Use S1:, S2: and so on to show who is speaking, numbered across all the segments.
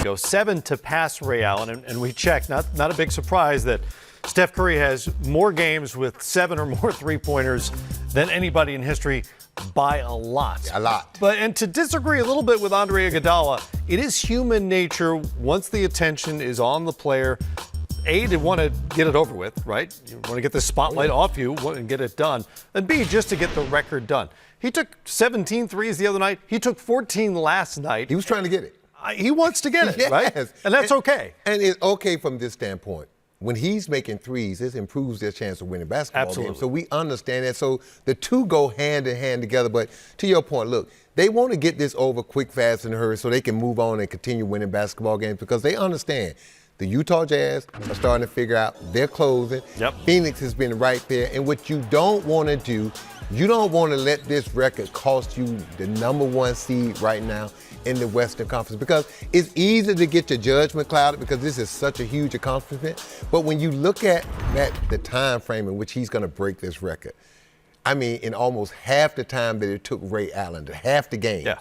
S1: ago, 7 to pass Ray Allen, and we checked. Not a big surprise that Steph Curry has more games with 7 or more three-pointers than anybody in history by a lot.
S2: A lot.
S1: And to disagree a little bit with Andre Iguodala, it is human nature once the attention is on the player, A, to want to get it over with, right? You want to get the spotlight off you and get it done. And B, just to get the record done. He took 17 threes the other night. He took 14 last night.
S2: He was trying to get it.
S1: He wants to get it,
S2: yes.
S1: right? And that's okay.
S2: And it's okay from this standpoint. When he's making threes, this improves their chance of winning basketball games. So we understand that. So the two go hand in hand together. But to your point, look, they want to get this over quick, fast, and hurry so they can move on and continue winning basketball games because they understand the Utah Jazz are starting to figure out they're closing.
S1: Yep.
S2: Phoenix has been right there. And what you don't want to do, you don't want to let this record cost you the number 1 seed right now in the Western Conference because it's easy to get your judgment clouded because this is such a huge accomplishment. But when you look at the time frame in which he's going to break this record, I mean, in almost half the time that it took Ray Allen, half the game.
S1: Yeah.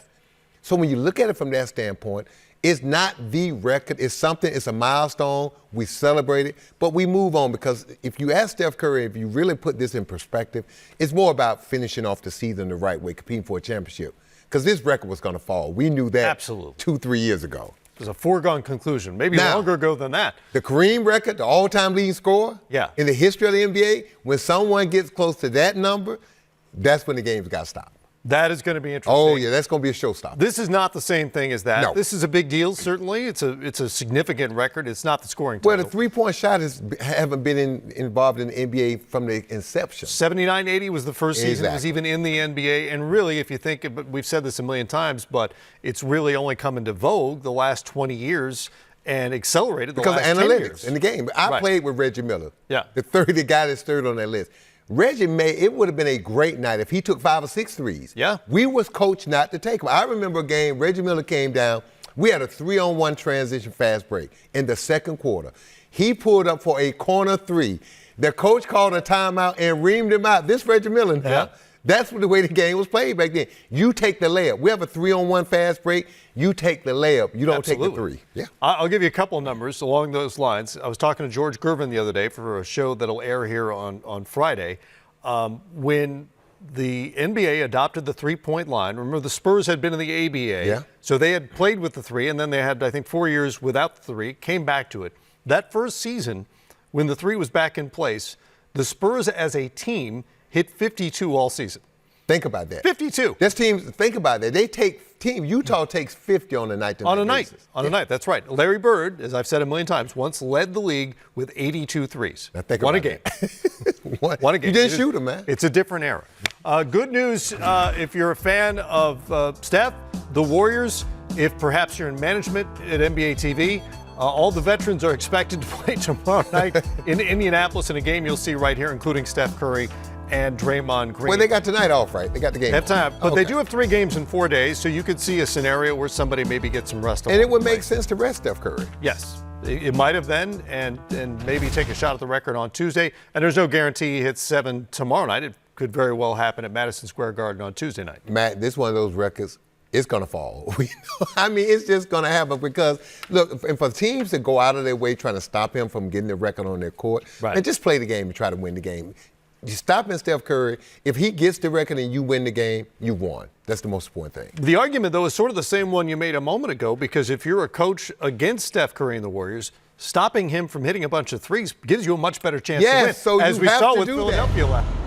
S2: So when you look at it from that standpoint, it's not the record. It's something, it's a milestone. We celebrate it, but we move on because if you ask Steph Curry, if you really put this in perspective, it's more about finishing off the season the right way, competing for a championship. Because this record was going to fall. We knew that
S1: Absolutely.
S2: 2-3 years ago.
S1: It was a foregone conclusion, maybe
S2: Now,
S1: longer ago than that.
S2: The Kareem record, the all-time leading scorer in the history of the NBA, when someone gets close to that number, that's when the game's got to stop.
S1: That is going to be interesting.
S2: Oh, yeah, that's going to be a showstopper.
S1: This is not the same thing as that.
S2: No.
S1: This is a big deal, certainly. It's a significant record. It's not the scoring title.
S2: Well, the three-point shot haven't been involved in the NBA from the inception.
S1: 79-80 was the first season. It was even in the NBA. And really, if you think, we've said this a million times, but it's really only come into vogue the last 20 years and accelerated the
S2: because
S1: last
S2: of
S1: 10
S2: analytics
S1: years.
S2: in the game. I played with Reggie Miller.
S1: Yeah.
S2: The guy that's third on that list. Reggie it would have been a great night if he took 5 or 6 threes.
S1: Yeah.
S2: We was coached not to take them. I remember a game, Reggie Miller came down. We had a 3-on-1 transition fast break in the second quarter. He pulled up for a corner 3. The coach called a timeout and reamed him out. This Reggie Miller now.
S1: Yeah.
S2: That's the way the game was played back then. You take the layup. We have a 3-on-1 fast break. You take the layup. You don't take the 3. Yeah.
S1: I'll give you a couple of numbers along those lines. I was talking to George Gervin the other day for a show that'll air here on Friday. When the NBA adopted the three-point line, remember the Spurs had been in the ABA, so they had played with the 3, and then they had, I think, 4 years without the 3, came back to it. That first season, when the 3 was back in place, the Spurs as a team hit 52 all season.
S2: Think about that.
S1: 52.
S2: This team, think about that. Utah takes 50 on a night-to-night basis.
S1: On a night, that's right. Larry Bird, as I've said a million times, once led the league with 82 threes.
S2: Now think
S1: Won a
S2: about
S1: game.
S2: That.
S1: Won a game.
S2: You didn't shoot him, man.
S1: It's a different era. Good news if you're a fan of Steph, the Warriors, if perhaps you're in management at NBA TV, all the veterans are expected to play tomorrow night in Indianapolis in a game you'll see right here, including Steph Curry and Draymond Green.
S2: Well, they got tonight off, right? They got the game.
S1: They have time, but they do have 3 games in 4 days, so you could see a scenario where somebody maybe gets some rest.
S2: And it would make sense to rest Steph Curry.
S1: Yes, it might have then, and maybe take a shot at the record on Tuesday. And there's no guarantee he hits 7 tomorrow night. It could very well happen at Madison Square Garden on Tuesday night.
S2: Matt, this is one of those records. It's going to fall. I mean, it's just going to happen because, look, and for teams to go out of their way trying to stop him from getting the record on their court, and just play the game and try to win the game. You stopping Steph Curry, if he gets the record and you win the game, you won. That's the most important thing.
S1: The argument, though, is sort of the same one you made a moment ago, because if you're a coach against Steph Curry and the Warriors, stopping him from hitting a bunch of threes gives you a much better chance to win.
S2: So
S1: as we saw with Philadelphia last.